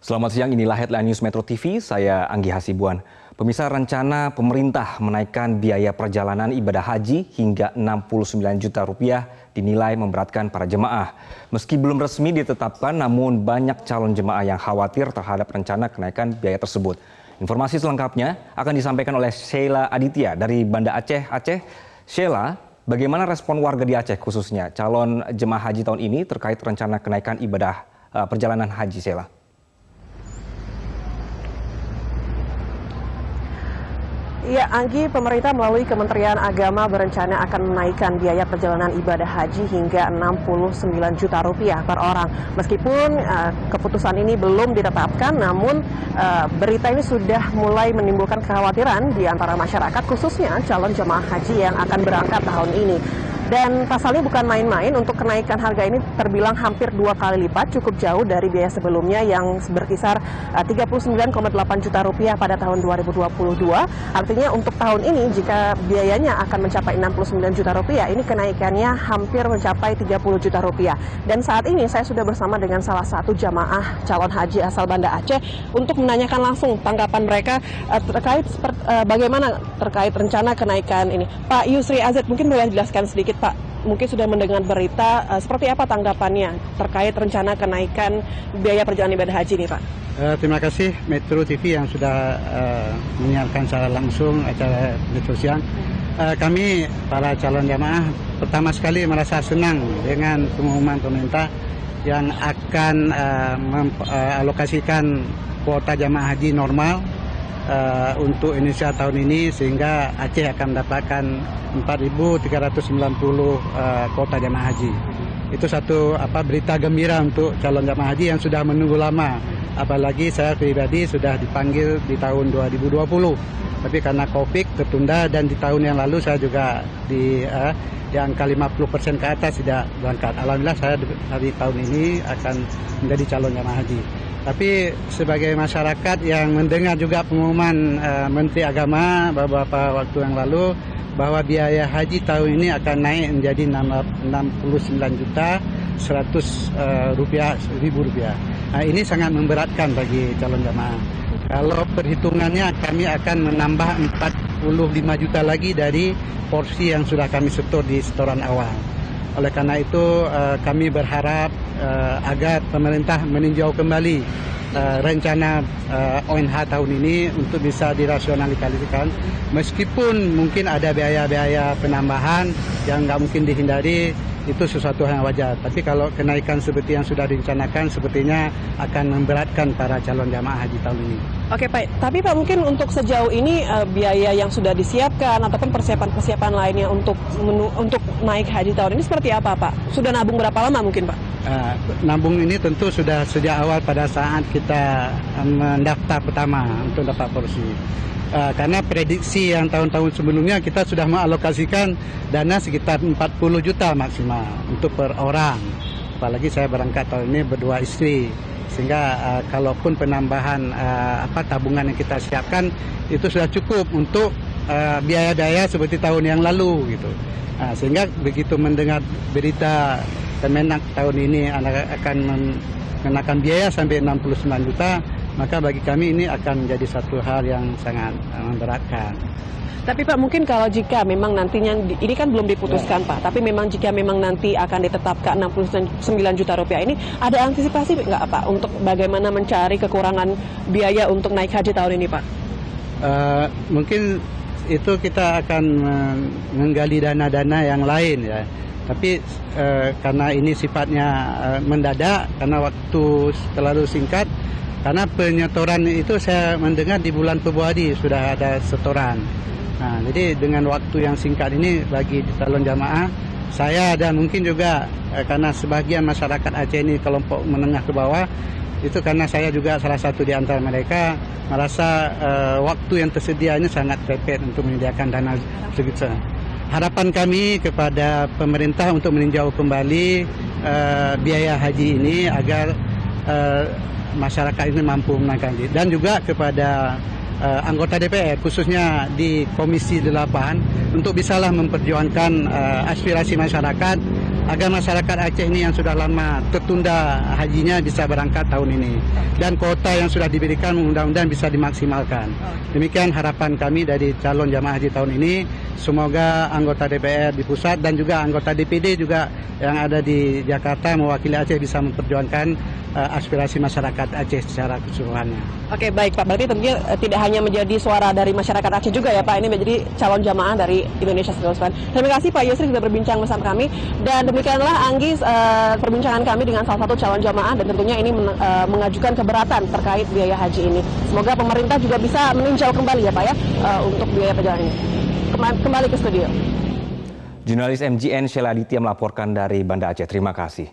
Selamat siang, inilah Headline News Metro TV, saya Anggi Hasibuan. Pemirsa, rencana pemerintah menaikkan biaya perjalanan ibadah haji hingga 69 juta rupiah dinilai memberatkan para jemaah. Meski belum resmi ditetapkan, namun banyak calon jemaah yang khawatir terhadap rencana kenaikan biaya tersebut. Informasi selengkapnya akan disampaikan oleh Sheila Aditya dari Banda Aceh. Sheila, bagaimana respon warga di Aceh khususnya calon jemaah haji tahun ini terkait rencana kenaikan ibadah perjalanan haji, Sheila? Ya, Anggi, pemerintah melalui Kementerian Agama berencana akan menaikkan biaya perjalanan ibadah haji hingga 69 juta rupiah per orang. Meskipun keputusan ini belum ditetapkan, namun berita ini sudah mulai menimbulkan kekhawatiran di antara masyarakat, khususnya calon jemaah haji yang akan berangkat tahun ini. Dan pasalnya bukan main-main, untuk kenaikan harga ini terbilang hampir 2 kali lipat, cukup jauh dari biaya sebelumnya yang berkisar 39,8 juta rupiah pada tahun 2022. Artinya untuk tahun ini jika biayanya akan mencapai 69 juta rupiah, ini kenaikannya hampir mencapai 30 juta rupiah. Dan saat ini saya sudah bersama dengan salah satu jamaah calon haji asal Banda Aceh untuk menanyakan langsung tanggapan mereka terkait bagaimana terkait rencana kenaikan ini. Pak Yusri Azad, mungkin boleh jelaskan sedikit, Pak, mungkin sudah mendengar berita, seperti apa tanggapannya terkait rencana kenaikan biaya perjalanan ibadah haji ini, Pak? Terima kasih Metro TV yang sudah menyiarkan secara langsung acara Metro Siang. Kami para calon jamaah pertama sekali merasa senang dengan pengumuman pemerintah yang akan mengalokasikan kuota jamaah haji normal untuk Indonesia tahun ini, sehingga Aceh akan mendapatkan 4.390 kuota jamaah haji. Itu satu berita gembira untuk calon jamaah haji yang sudah menunggu lama. Apalagi saya pribadi sudah dipanggil di tahun 2020, tapi karena Covid tertunda, dan di tahun yang lalu saya juga di angka 50% ke atas tidak berangkat. Alhamdulillah saya dari tahun ini akan menjadi calon jamaah haji. Tapi sebagai masyarakat yang mendengar juga pengumuman Menteri Agama beberapa waktu yang lalu bahwa biaya haji tahun ini akan naik menjadi 69 juta 100 rupiah. Nah, ini sangat memberatkan bagi calon jamaah. Kalau perhitungannya, kami akan menambah 45 juta lagi dari porsi yang sudah kami setor di setoran awal. Oleh karena itu kami berharap agar pemerintah meninjau kembali rencana ONH tahun ini untuk bisa dirasionalisasikan. Meskipun mungkin ada biaya-biaya penambahan yang nggak mungkin dihindari, itu sesuatu yang wajar. Tapi kalau kenaikan seperti yang sudah direncanakan, sepertinya akan memberatkan para calon jamaah haji tahun ini. Oke, Pak. Tapi Pak, mungkin untuk sejauh ini biaya yang sudah disiapkan ataupun persiapan-persiapan lainnya untuk naik haji tahun ini seperti apa, Pak? Sudah nabung berapa lama mungkin, Pak? Nabung ini tentu sudah sejak awal pada saat kita mendaftar pertama untuk dapat porsi. Karena prediksi yang tahun-tahun sebelumnya kita sudah mengalokasikan dana sekitar 40 juta maksimal untuk per orang. Apalagi saya berangkat tahun ini berdua istri, sehingga kalaupun penambahan tabungan yang kita siapkan itu sudah cukup untuk biaya-biaya seperti tahun yang lalu gitu. Sehingga begitu mendengar berita Kemenak tahun ini akan mengenakan biaya sampai 69 juta, maka bagi kami ini akan menjadi satu hal yang sangat memberatkan. Tapi Pak, mungkin kalau jika memang nantinya, ini kan belum diputuskan Pak, tapi memang jika memang nanti akan ditetapkan 69 juta rupiah ini, ada antisipasi nggak Pak untuk bagaimana mencari kekurangan biaya untuk naik haji tahun ini, Pak? Mungkin itu kita akan menggali dana-dana yang lain ya. Tapi karena ini sifatnya mendadak, karena waktu terlalu singkat, karena penyetoran itu saya mendengar di bulan Februari sudah ada setoran. Nah, jadi dengan waktu yang singkat ini bagi calon jamaah, saya dan mungkin juga karena sebagian masyarakat Aceh ini kelompok menengah ke bawah, itu karena saya juga salah satu di antara mereka merasa waktu yang tersedia ini sangat mepet untuk menyediakan dana segitu. Harapan kami kepada pemerintah untuk meninjau kembali biaya haji ini agar masyarakat ini mampu menaikkan, dan juga kepada anggota DPR khususnya di Komisi 8 untuk bisalah memperjuangkan aspirasi masyarakat agar masyarakat Aceh ini yang sudah lama tertunda hajinya bisa berangkat tahun ini. Dan kuota yang sudah diberikan mudah-mudahan bisa dimaksimalkan. Demikian harapan kami dari calon jamaah haji tahun ini. Semoga anggota DPR di pusat dan juga anggota DPD juga yang ada di Jakarta mewakili Aceh bisa memperjuangkan aspirasi masyarakat Aceh secara keseluruhannya. Oke, baik Pak. Berarti tentunya tidak hanya menjadi suara dari masyarakat Aceh juga ya Pak, ini menjadi calon jamaah dari Indonesia Sekalian. Terima kasih Pak Yusri sudah berbincang bersama kami. Dan demikianlah Anggi perbincangan kami dengan salah satu calon jamaah dan tentunya ini mengajukan keberatan terkait biaya haji ini. Semoga pemerintah juga bisa meninjau kembali ya Pak ya untuk biaya perjalanan ini. Kembali ke studio. Jurnalis MGN Sheila Aditya melaporkan dari Banda Aceh. Terima kasih.